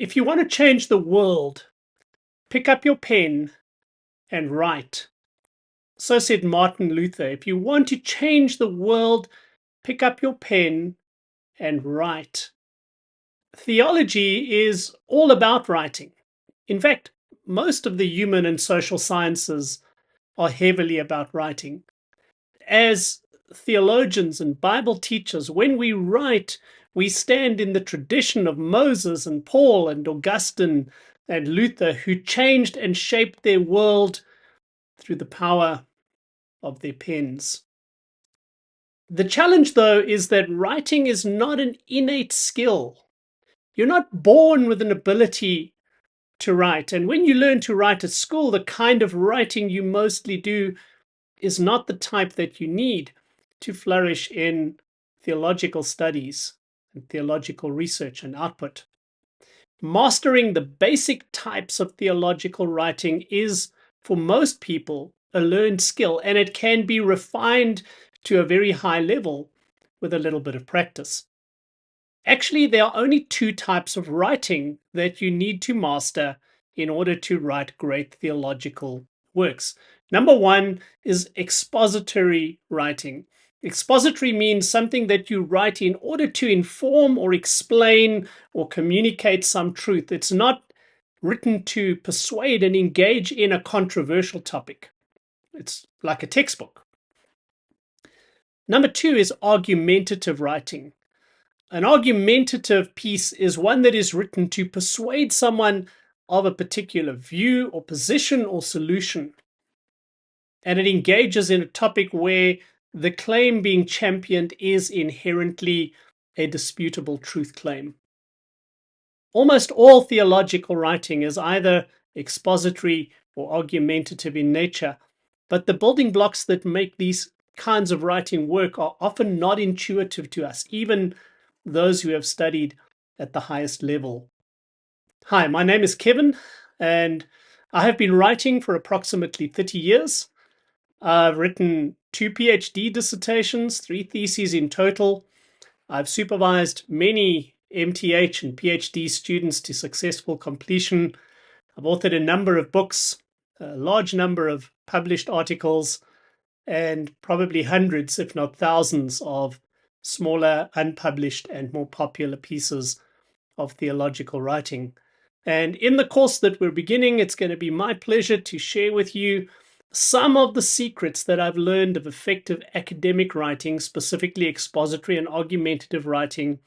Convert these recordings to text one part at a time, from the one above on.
If you want to change the world, pick up your pen and write. So said Martin Luther. If you want to change the world, pick up your pen and write. Theology is all about writing. In fact, most of the human and social sciences are heavily about writing. As theologians and Bible teachers, when we write, we stand in the tradition of Moses and Paul and Augustine and Luther, who changed and shaped their world through the power of their pens. The challenge, though, is that writing is not an innate skill. You're not born with an ability to write. And when you learn to write at school, the kind of writing you mostly do is not the type that you need to flourish in theological studies and theological research and output. Mastering the basic types of theological writing is, for most people, a learned skill, and it can be refined to a very high level with a little bit of practice. Actually, there are only two types of writing that you need to master in order to write great theological works. Number one is expository writing. Expository means something that you write in order to inform or explain or communicate some truth. It's not written to persuade and engage in a controversial topic. It's like a textbook. Number two is argumentative writing. An argumentative piece is one that is written to persuade someone of a particular view or position or solution. And it engages in a topic where the claim being championed is inherently a disputable truth claim. Almost all theological writing is either expository or argumentative in nature, but the building blocks that make these kinds of writing work are often not intuitive to us, even those who have studied at the highest level. Hi, my name is Kevin, and I have been writing for approximately 30 years. I've written 2 PhD dissertations, 3 theses in total. I've supervised many MTH and PhD students to successful completion. I've authored a number of books, a large number of published articles, and probably hundreds, if not thousands, of smaller, unpublished, and more popular pieces of theological writing. And in the course that we're beginning, it's going to be my pleasure to share with you some of the secrets that I've learned of effective academic writing, specifically expository and argumentative writing,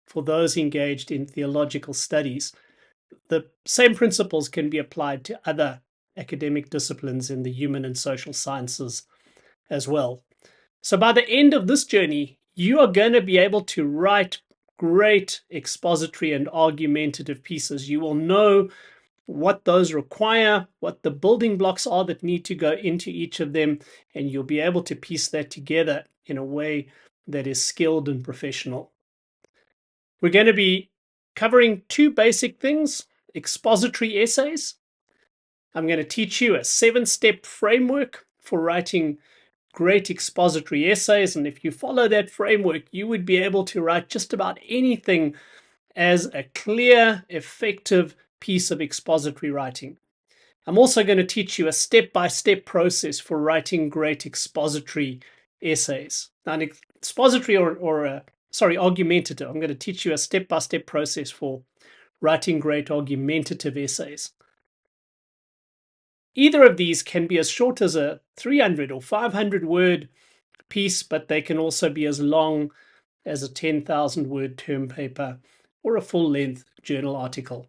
for those engaged in theological studies. The same principles can be applied to other academic disciplines in the human and social sciences as well. So by the end of this journey, you are going to be able to write great expository and argumentative pieces. You will know what those require, what the building blocks are that need to go into each of them, and you'll be able to piece that together in a way that is skilled and professional. We're going to be covering 2 basic things: expository essays. I'm going to teach you a 7-step framework for writing great expository essays, and if you follow that framework, you would be able to write just about anything as a clear, effective piece of expository writing. I'm also going to teach you a step-by-step process for writing great expository essays. Now, an expository argumentative, I'm going to teach you a step-by-step process for writing great argumentative essays. Either of these can be as short as a 300 or 500 word piece, but they can also be as long as a 10,000 word term paper or a full-length journal article.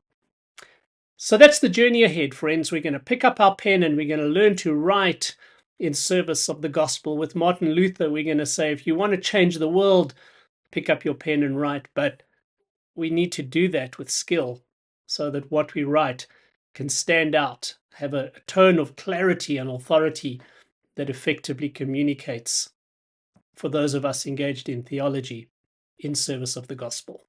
So that's the journey ahead, friends. We're going to pick up our pen and we're going to learn to write in service of the gospel. With Martin Luther, we're going to say, if you want to change the world, pick up your pen and write. But we need to do that with skill so that what we write can stand out, have a tone of clarity and authority that effectively communicates for those of us engaged in theology in service of the gospel.